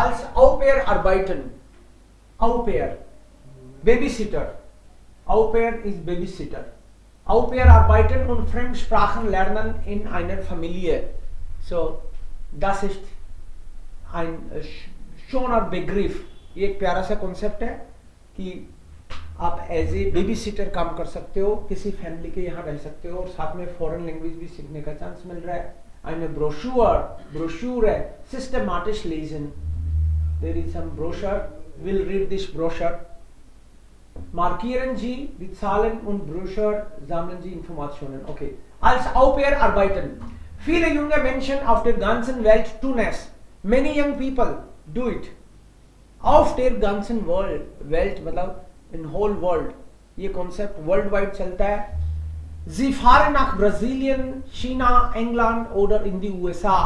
als Au pair arbeiten. Au pair, Babysitter. Au pair is Babysitter. Au pair arbeiten und Fremdsprachen lernen in einer Familie. So, das ist ein schöner Begriff. ये एक प्यारा सा concept है कि आप as a baby seater काम कर सकते हो, किसी फैमिली के यहाँ रह सकते हो और साथ में फॉरेन लैंग्वेज भी सीखने का चांस मिल रहा है. Eine Broschüre, systematisch lesen. There is some brochure. We'll read this brochure. Markieren Sie die Zahlen und Brochure, sammeln Sie Informationen. Okay. Als Au pair arbeiten. Viele junge Menschen auf der ganzen Welt tun es. Many young people do it. Auf der ganzen Welt मतलब in whole world. ये concept world wide चलता है. Sie fahren nach Brasilien, China, England oder in die USA.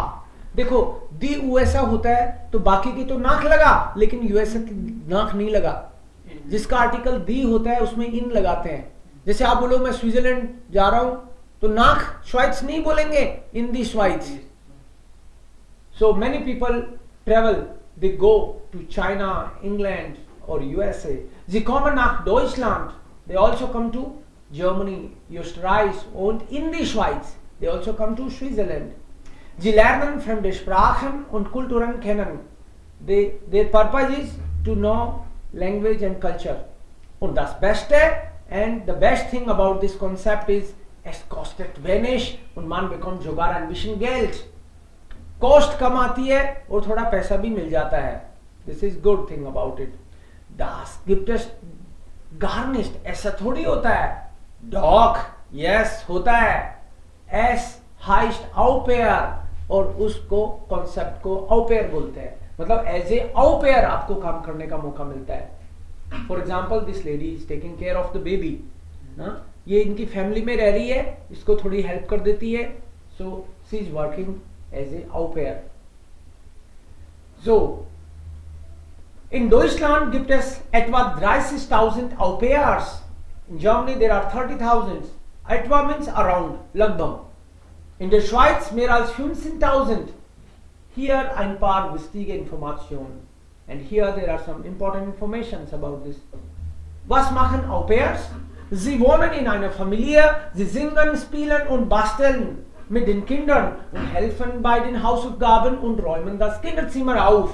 देखो दी USA होता है तो बाकी की तो नाक लगा, लेकिन यूएसए की नाक नहीं लगा. जिसका आर्टिकल दी होता है उसमें इन लगाते हैं. जैसे आप बोलो मैं स्विट्जरलैंड जा रहा हूं तो नाक श्वाइट्स नहीं बोलेंगे, इन दी श्वाइट्स. So many people travel, they go to China, England और USA. Sie kommen nach Deutschland, they also come to Germany, Österreich und in die Schweiz. They also come to Switzerland. Sie lernen fremde Sprachen und Kulturen kennen. Their purpose is to know language and culture. Und das Beste and the best thing about this concept is es kostet wenig und man bekommt sogar ein bisschen Geld. Cost कम आती है और थोड़ा पैसा भी मिल जाता है. This is good thing about it. Das gibt es gar nicht. ऐसा थोड़ी होता है. Doch, yes होता है. Es heißt Au pair और उसको कॉन्सेप्ट को Au pair बोलते हैं. मतलब एज ए Au pair आपको काम करने का मौका मिलता है. For example this lady is taking care of the baby. ये इनकी फैमिली में रह रही है, इसको थोड़ी हेल्प कर देती है. So she is working as a Au pair. So in Deutschland gibt es etwa 30.000 Au pairs. In Germany there are 30.000. Etwa means around, लगभग. In der Schweiz mehr als 15.000. Hier ein paar wichtige Informationen. And here there are some important informations about this. Was machen Au pairs? Sie wohnen in einer Familie, sie singen, spielen und basteln mit den Kindern und helfen bei den Hausaufgaben und räumen das Kinderzimmer auf.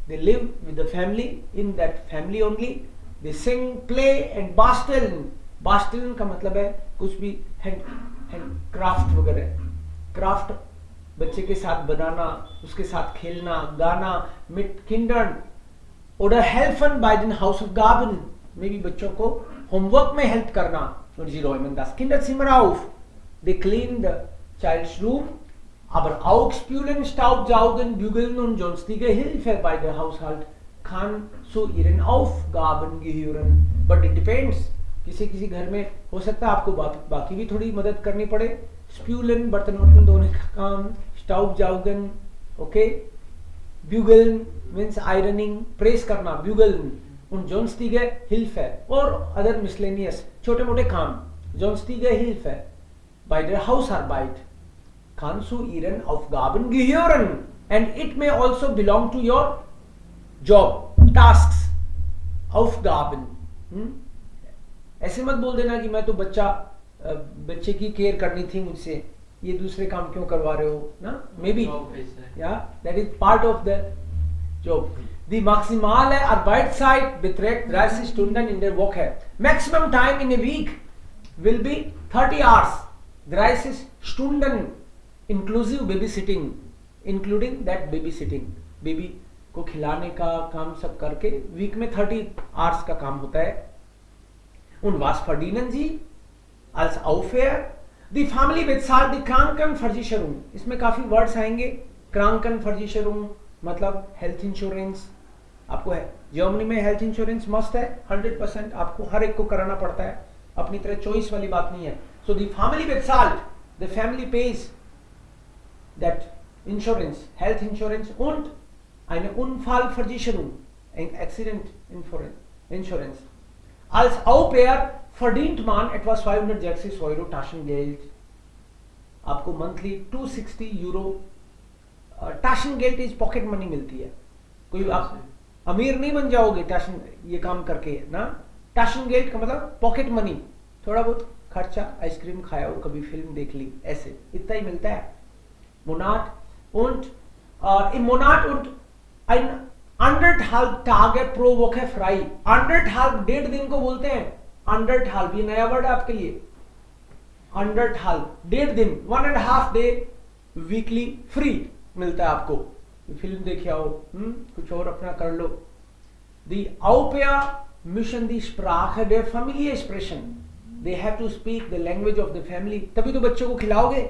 They live with the family, in that family only. They sing, play and basteln. Basteln का मतलब है कुछ भी craft वगैरह. Craft बच्चे के साथ बनाना, उसके साथ खेलना, गाना. mit Kindern oder helfen bei den Hausaufgaben, में भी बच्चों को होमवर्क में हेल्प करना. und sie räumen das Kinderzimmer auf. They clean the child's room, aber auch spülen, Staubsaugen, bügeln und sonstige Hilfe bei der Haushalt kann zu ihren Aufgaben gehören. But it depends. किसी किसी घर में हो सकता है आपको बाकी भी थोड़ी मदद करनी पड़े. स्प्यूलन बर्तन वर्तन धोने का काम, स्टाउबजाउगन, ओके. ब्यूगलन मीन्स आयरनिंग, प्रेस करना, ब्यूगलन. und sonstige Hilfe और अदर मिसलेनियस छोटे मोटे काम. sonstige Hilfe bei der Hausarbeit kann zu ihren Aufgaben gehören and it may also belong to your job, tasks, Aufgaben. ऐसे मत बोल देना कि मैं तो बच्चे की केयर करनी थी मुझसे, ये दूसरे काम क्यों करवा रहे हो ना. मे बी या that is part of the job. Die maximale Arbeitszeit beträgt 30 Stunden in der Woche. Maximum time in a week will be 30 hours. 30 Stunden inclusive babysitting, including that babysitting. Baby को खिलाने का काम सब करके week में 30 hours का काम होता है. Und was verdienen Sie als Au pair? Die Family bezahlt die Krankenversicherung. इसमें काफी वर्ड्स आएंगे. Krankenversicherung मतलब हेल्थ इंश्योरेंस. आपको है जर्मनी में हेल्थ इंश्योरेंस मस्ट है. 100% आपको हर एक को कराना पड़ता है. अपनी तरह चॉइस वाली बात नहीं है. So the family bezahlt, the family pays that insurance, health insurance und eine Unfallversicherung, ein Accident Insurance. Als Au pair verdient man etwa 260 Euro Taschengeld. आपको monthly 260 euro Taschengeld is pocket money मिलती है. कोई आप अमीर नहीं बन जाओगे tension ये काम करके ना। टैशनगेल्ड का मतलब पॉकेट मनी, थोड़ा बहुत खर्चा, आइसक्रीम खाया हो, कभी फिल्म देख ली, ऐसे इतना ही मिलता है। Monat und im Monat und ein 1,5 Tage pro Woche frei। 1,5 डेढ़ दिन को बोलते हैं 1,5, ये नया वर्ड है आपके लिए। 1,5 डेढ़ दिन, 1.5 डे वीकली फ्री मिलता है आपको। फिल्म देखे आओ, कुछ और अपना कर लो। Die Au pair müssen die Sprache der Familie sprechen। They have to speak the language of the family। तभी तो बच्चों को खिलाओगे,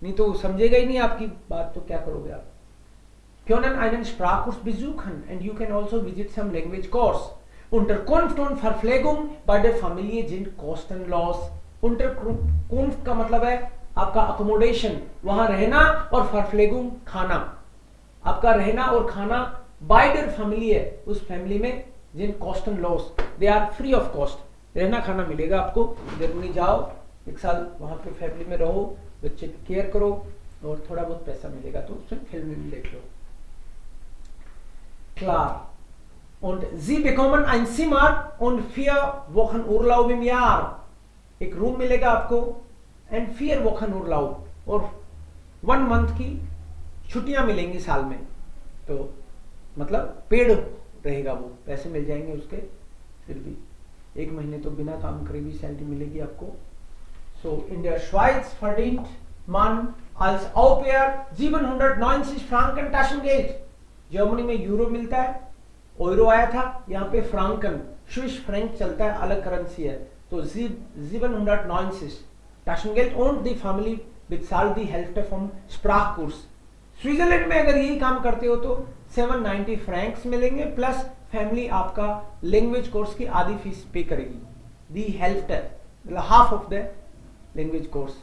नहीं तो समझेगा ही नहीं आपकी बात, तो क्या करोगे आप। Können einen Sprachkurs besuchen and you can also visit some language course। Unterkunft und Verpflegung bei der Familie sind kostenlos। Unterkunft का मतलब है आपका अकोमोडेशन, वहां रहना, और Verpflegung खाना, आपका रहना और खाना by der Familie, उस फैमिली में, जिन kostenlos, they are free of cost। रहना खाना मिलेगा आपको। जर्मनी जाओ, 1 साल वहां पे फैमिली में रहो, बच्चे की केयर करो, और थोड़ा बहुत पैसा मिलेगा, तो उसमें फिल्म भी देख लो। Klar। Und Sie bekommen ein Zimmer und 4 Wochen Urlaub im Jahr। एक रूम मिलेगा आपको, and 4 Wochen Urlaub, और 1 मंथ की छुट्टियां मिलेंगी साल में, तो मतलब पेड रहेगा, वो पैसे मिल जाएंगे उसके। फिर भी 1 महीने तो बिना काम करे भी सैलरी मिलेगी आपको। So in der Schweiz verdient man als Au pair 790 Franken Taschengeld। Germany में यूरो मिलता है, यूरो आया था, यहाँ पे फ्रांकन, स्विस फ्रैंक चलता है, अलग करेंसी है, तो 790 Taschengeld und die Familie bezahlt die Hälfte vom Sprachkurs। Switzerland में अगर यही काम करते हो तो 790 फ्रैंक्स मिलेंगे, प्लस फैमिली आपका लैंग्वेज कोर्स की आधी फीस पे करेगी। दी हेल्प मतलब half of the language course.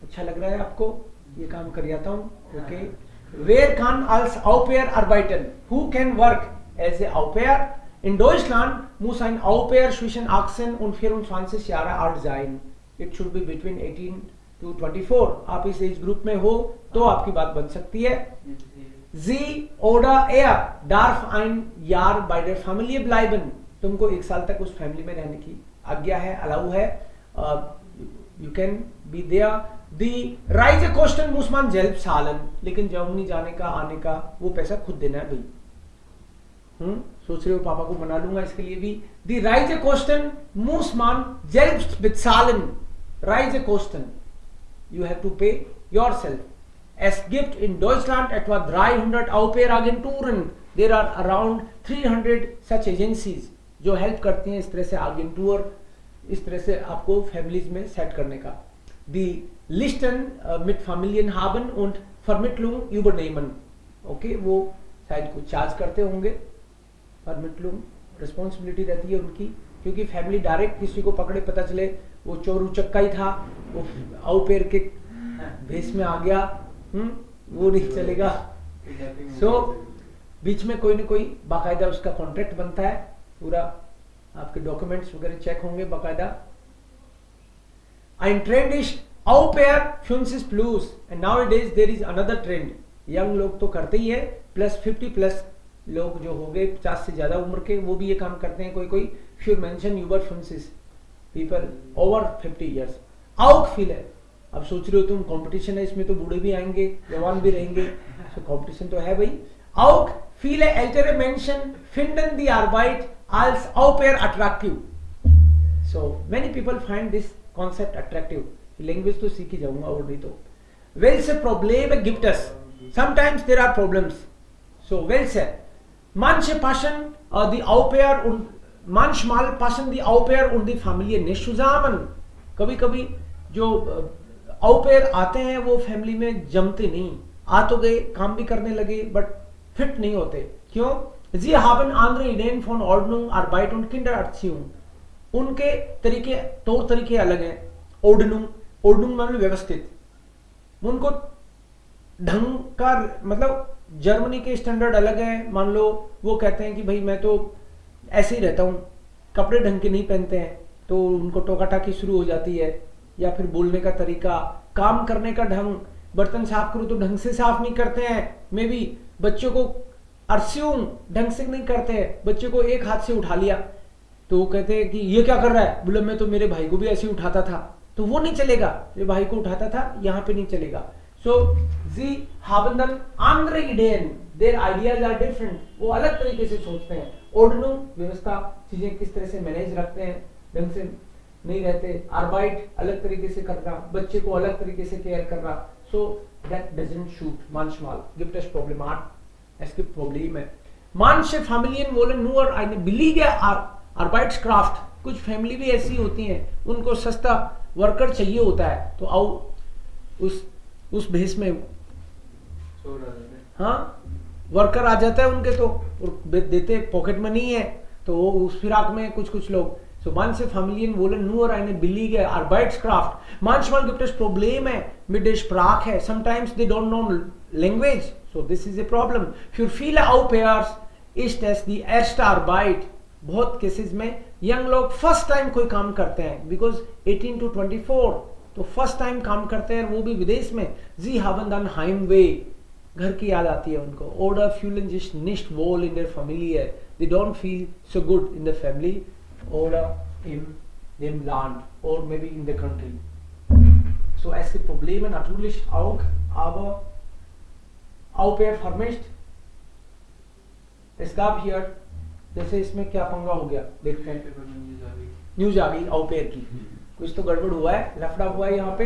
अच्छा लग रहा है आपको, ये काम कर जाता हूं। Okay. Wer kann als Au pair arbeiten? Who can work as a Au pair? In Deutschland muss ein Au pair zwischen 18 und 24 Jahre alt sein। It should be between 18 to 24। आप इस एज ग्रुप में हो तो आपकी बात बन सकती है। Sie oder er darf ein Jahr bei der Familie bleiben। तुमको 1 साल तक उस फैमिली में रहने की आज्ञा है, अलाउ है। You can be there। Die Reisekosten muss man selbst zahlen। लेकिन जर्मनी जाने का, आने का, वो पैसा खुद देना है भाई। सोच रहे हो पापा को मना लूंगा इसके लिए भी। Die Reisekosten muss man selbst bezahlen। Reisekosten you have to pay yourself। Es gibt in Deutschland etwa 300 Au pair Agenturen। There are around 300 such agencies जो हेल्प करती हैं इस तरह से आगेंटूर, इस तरह से आपको फैमिलीज में सेट करने का। Die Listen mit Familien haben und Vermittlung übernehmen। Okay, वो शायद कुछ चार्ज करते होंगे। Vermittlung रिस्पॉन्सिबिलिटी रहती है उनकी, क्योंकि फैमिली डायरेक्ट किसी को पकड़े, पता चले वो चोर उचक्का ही था, वो आउ पेर के भेस में आ गया, वो नहीं चलेगा। सो बीच में कोई ना कोई बाकायदा उसका कॉन्ट्रैक्ट बनता है, पूरा आपके डॉक्यूमेंट्स वगैरह चेक होंगे बाकायदा। Ein Trend ist Au pair 50+, and nowadays there is another trend। Young लोग तो करते ही है, प्लस 50+ लोग जो हो गए 50 से ज्यादा उम्र के, वो भी ये काम करते हैं। कोई कोई should mention über 50 people over 50 years। Auch viele। अब सोच रहे हो तुम कंपटीशन है इसमें, तो बूढ़े भी आएंगे, जवान भी रहेंगे, तो कंपटीशन तो है भाई। Auch viele ältere Menschen finden die Arbeit als Au pair attractive। So many people find this concept attractive। Language तो सीख ही जाऊंगा और नहीं तो। Welche Probleme gibt es? Sometimes there are problems। So welche? Manche passen die Au pair und manchmal passen die Au pair und die Familie nicht zusammen। कभी कभी जो Au pair आते हैं वो फैमिली में जमते नहीं, आ तो गए, काम भी करने लगे, बट फिट नहीं होते। क्यों? Sie haben andere Ideen von Ordnung, Arbeit und Kindererziehung। उनके तरीके, तौर तरीके अलग हैं। Ordnung मतलब व्यवस्थित, उनको ढंग का, मतलब जर्मनी के स्टैंडर्ड अलग है। मान लो वो कहते हैं कि भाई मैं तो ऐसे ही रहता हूँ, कपड़े ढंग के नहीं पहनते हैं, तो उनको टोका टाकी शुरू हो जाती है। या फिर बोलने का तरीका, काम करने का ढंग, बर्तन साफ करो तो ढंग से साफ नहीं करते हैं, मे बी बच्चों को अर्स्यूम ढंग से नहीं करते हैं, बच्चे को एक हाथ से उठा लिया तो वो कहते हैं कि ये क्या कर रहा है, बोले मैं तो मेरे भाई को भी ऐसे ही उठाता था, तो वो नहीं चलेगा, ये भाई को उठाता था यहाँ पे नहीं चलेगा. सो जी haben dann andere Ideen, their ideas are different, वो अलग तरीके से सोचते हैं. Ordnung व्यवस्था, चीजें किस तरह से मैनेज रखते हैं, ढंग से नहीं रहते. Arbeit अलग तरीके से करना, बच्चे को अलग तरीके से केयर करना. So that doesn't shoot manchmal gibt es Problemat, es gibt Probleme. Manche Familien wollen nur eine billige Arbeitskraft, कुछ फैमिली भी ऐसी होती हैं उनको सस्ता वर्कर चाहिए होता है, तो आओ उस भेस में हाँ वर्कर आ जाता है उनके, तो देते पॉकेट मनी है तो वो उस फिराक में कुछ लोग. So manche Familien wollen nur eine billige Arbeitskraft. Manchmal gibt es Probleme mit der Sprache. Sometimes they don't know language. So this is a problem. Für viele Au-pairs ist es die erste Arbeit. बहुत cases में young लोग first time कोई काम करते हैं, because 18 to 24 तो first time काम करते हैं, वो भी विदेश में. Sie haben dann Heimweh, घर की याद आती है उनको. Oder fühlen sich nicht wohl in der Familie. They don't feel so good in the family oder in dem Land or maybe in the country. So es gibt Probleme natürlich auch, aber Au-pair vermischt. Es gab hier, जैसे इसमें क्या पंगा हो गया देखते हैं. News आ गई Au-pair की, कुछ तो गड़बड़ हुआ है, लफड़ा हुआ है यहाँ पे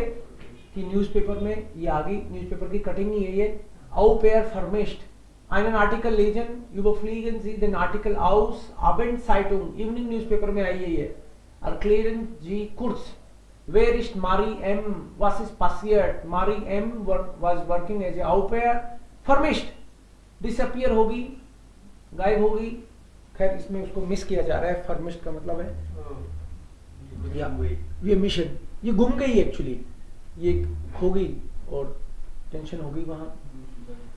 कि न्यूज़पेपर में ये आ गई, न्यूज़पेपर की कटिंग ही है ये. Au-pair vermischt. Einen Artikel lesen, überfliegen Sie den Artikel aus Abendzeitung, Evening Newspaper में आई है ये. Erklären Sie kurz, wer ist Marie M, was ist passiert. Marie M was working as a Au-pair, vermischt, disappear होगी, गायब होगी. खैर इसमें उसको miss किया जा रहा है, vermished का मतलब है ये मिशन, ये गुम गई एक्चुअली, ये खो गई और टेंशन हो गई वहां.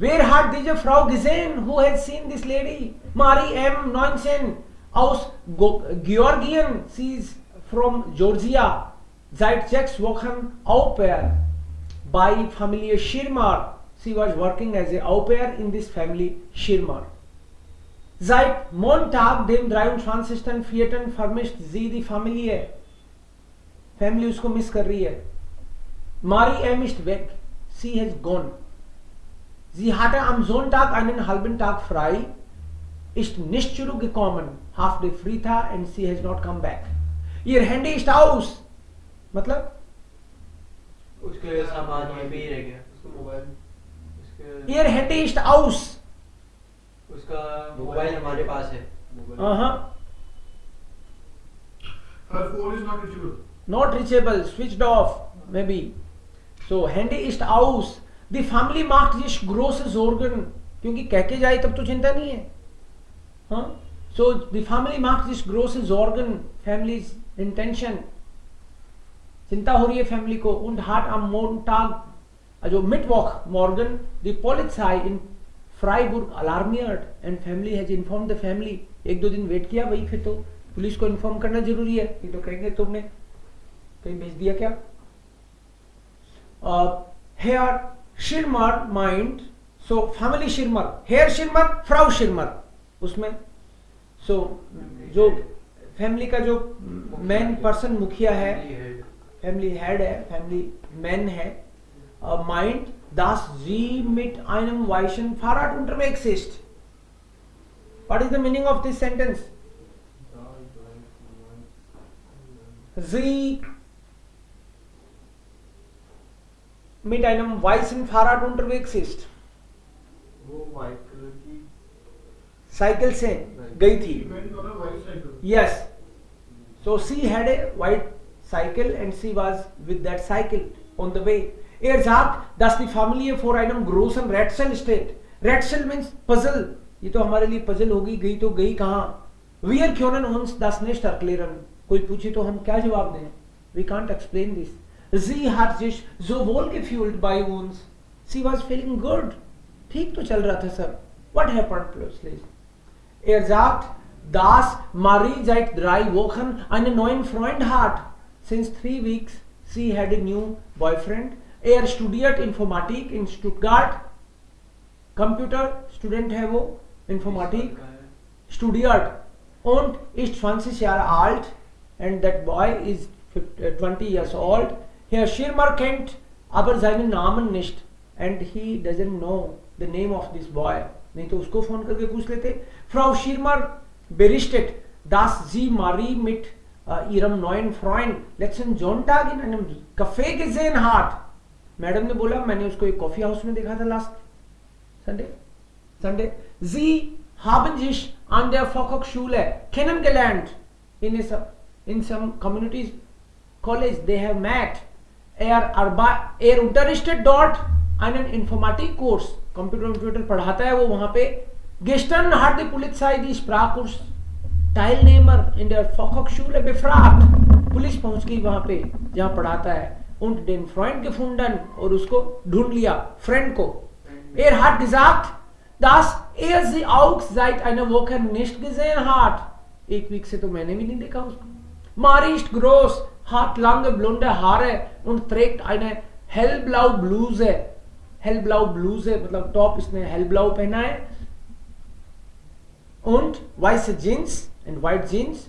Wer hat diese Frau gesehen? Who has seen this lady? Marie M. 19 aus Georgien. Sie ist from Georgia. Seit 6 Wochen Au-pair bei Familie Schirmer. Sie was working as a Au-pair in this family Schirmer. Seit Montag, dem 23.04. vermisst sie die Familie. Family उसको miss कर रही है. Marie M. ist weg. Sie has gone. Sie hatte am Sonntag einen halben Tag frei, ist nicht zurückgekommen, half day free था and she has not come back. Ihr Handy ist aus, मतलब उसके सामान ये भी रह गया, उसका mobile, Ihr Handy ist aus, उसका मोबाइल हमारे पास है. Her phone is not reachable. Not reachable, switched off, maybe. So Handy ist aus. Die Family macht sich große Sorgen, क्योंकि कह के जाए तब तो चिंता नहीं है. हाँ, so die Family macht sich große Sorgen, Family's intention, चिंता हो रही है फैमिली को. Und hat am Montag, also Mittwoch morgen, die Polizei in Freiburg alarmiert and family has informed the family. एक दो दिन वेट किया भाई, फिर तो पुलिस को इन्फॉर्म करना जरूरी है, ये तो कहेंगे तुमने कहीं भेज दिया क्या. Herr Schirmer meint, so Family Schirmer, Herr Schirmer, Frau Schirmer, उसमें so जो फैमिली का जो मेन पर्सन मुखिया है, फैमिली हेड है, फैमिली मैन है, meint, dass sie mit einem weißen Fahrrad unterwegs ist. What is the meaning of this sentence? Sie mit einem weißen Fahrrad unterwegs ist. वो white colour की cycle से गई थी. Depends on a white cycle. Yes. So she had a white cycle and she was with that cycle on the way. Er sagt, dass die Familie vor einem großen Rätsel steht. Rätsel means puzzle. ये तो हमारे लिए puzzle होगी, गई तो गई कहाँ. Wir können uns das nicht erklären. कोई पूछे तो हम क्या जवाब दें? We can't explain this. Sie hat sich so wohl gefühlt bei uns. Sie was feeling good. ठीक तो चल रहा था सब. What happened plötzlich? Er sagt, dass Marie seit 3 Wochen einen neuen Freund hat. Since 3 weeks, she had a new boyfriend. Er studiert Informatik in Stuttgart. Computer student है वो, Informatik studiert und ist 20 Jahre alt and that boy is 20 years old. Herr Schirmer kennt aber seinen Namen nicht and he doesn't know the name of this boy. नहीं तो उसको phone करके पूछ लेते. Frau Schirmer berichtet, dass sie Marie mit ihrem neuen Freund letzten Sonntag in einem Café gesehen hat. Madam ने बोला मैंने उसको एक कॉफी हाउस में देखा था last Sunday. Sie haben sich an der Fachhochschule kennengelernt. In some communities college they have met. Er unterrichtet dort einen Informatikkurs. Computer पढ़ाता है वो वहां पे. Gestern hat die Polizei die Sprachkurs-Teilnehmer in der Fachhochschule befragt. Police पहुंच गई वहां पे जहां पढ़ाता है. Und den Freund gefunden और उसको ढूंढ लिया, फ्रेंड को. Er hat gesagt, dass er sie auch seit einer Woche nicht gesehen hat. एक वीक से तो मैंने भी नहीं देखा उसको. Marie ist groß, hat lange blonde Haare und trägt eine hellblau Bluse. hellblau Bluse मतलब टॉप इसने hellblau पहना है. Und weiße Jeans and white Jeans.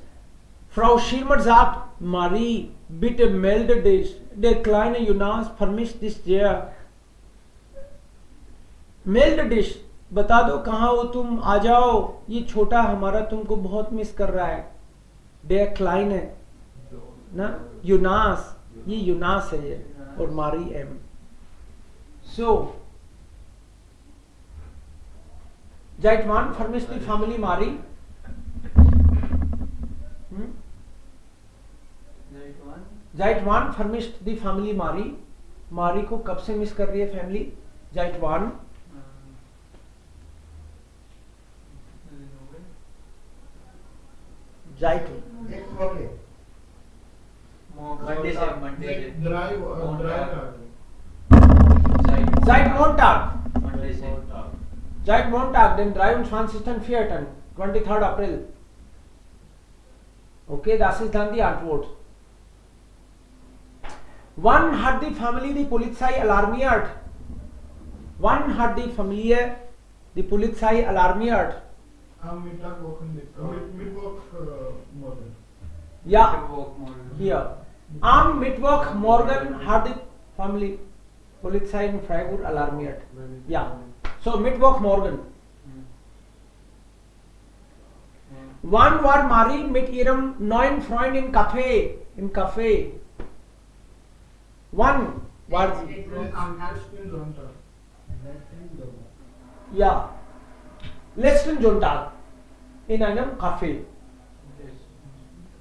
Frau Schirmer sagt, Marie, bitte melde dich. Der kleine Jonas vermisst dich sehr. Melde dich. बता दो कहाँ हो तुम, आ जाओ. ये छोटा हमारा तुमको बहुत मिस कर रहा है. Der kleine ना यूनास, ये यूनास है ये और मारी M. So seit wann vermisst die Familie Marie? Seit wann vermisst die Familie Marie? मारी को कब से मिस कर रही है family? Seit wann? Seit Okay. Monday से Drive. Seit Montag. मंडे से Seit Montag, den 23.04., 23. April. Okay, das ist dann die Antwort. Wann hat die Familie die Polizei alarmiert? Wann hat die Familie die Polizei alarmiert? Am Mittwochmorgen. Ja, hier. Am Mittwochmorgen hat die Familie Polizei in Freiburg alarmiert. Ja, so Mittwochmorgen. Wann war Marie mit ihrem neuen Freund im Café? Im Café. Wann war sie? Letzten Sonntag. Ja, letzten Sonntag in einem Café.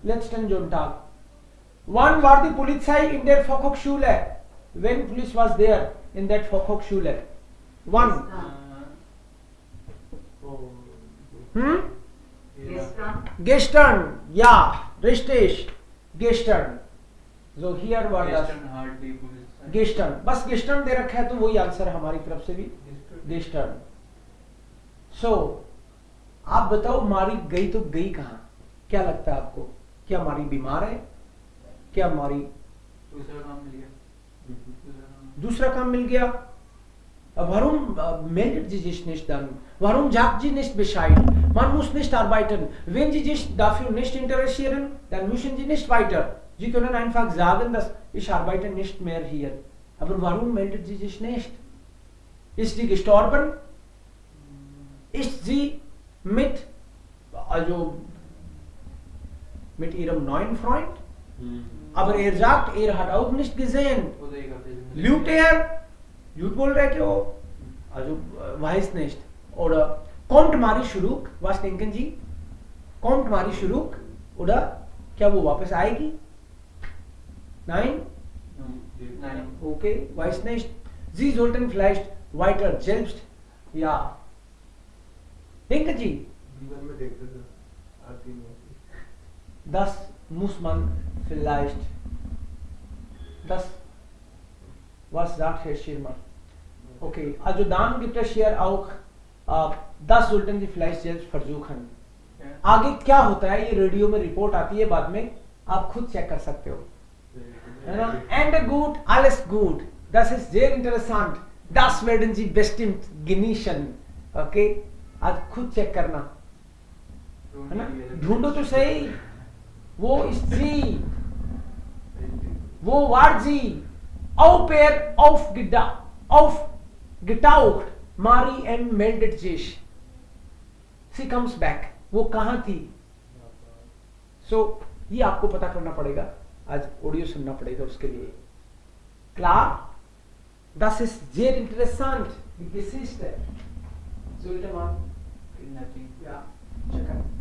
Letzten Sonntag. Wann war die Polizei in der Fachhochschule? When police was there in that Fachhochschule? Wann? Gestern. Ja, richtig. Gestern. So here war das. Gestern. बस gestern दे रखा है तो वही answer हमारी तरफ से भी gestern. So आप बताओ मारी गई तो गई कहाँ? क्या लगता है आपको? क्या मारी बीमार है? क्या मारी दूसरा काम मिल गया? Warum meldet sie sich nicht dann? Warum sagt sie nicht Bescheid? Man muss nicht arbeiten. Wenn Sie sich dafür nicht interessieren, dann müssen Sie nicht weiter. Sie können einfach sagen, dass ich arbeite nicht mehr hier. Aber warum meldet sie sich nicht? Ist sie gestorben? Ist sie mit ihrem neuen Freund? Aber er sagt, er hat auch nicht gesehen. Lügt er? झूठ बोल रहे क्या वो? Also weiß nicht. Oder kommt Marie zurück? Was denken Sie? Kommt Marie zurück? Oder क्या वो वापस आएगी? Nein? Nein. Okay, weiß nicht. Sie sollten vielleicht weiter selbst. Ja. Denken Sie? Das muss man vielleicht. Das. Was sagt Herr Schirmer? Okay, also dann gibt es hier auch, das sollten Sie vielleicht selbst versuchen. आगे क्या होता है ये radio में report आती है बाद में आप खुद चेक कर सकते हो है ना. And good alles gut Das ist sehr interessant. Das werden Sie bestimmt genießen. Okay? आज खुद चेक करना है ना, ढूंढो तो सही. Wo ist sie? Wo war sie? Au pair aufgetaucht. Marie M meldet sich. She comes back. वो कहाँ थी? So ये आपको पता करना पड़ेगा. आज ऑडियो सुनना पड़ेगा उसके लिए. Klar? Das ist sehr interessant. Die Geschichte. Sollte man Kidnapping. ja checken.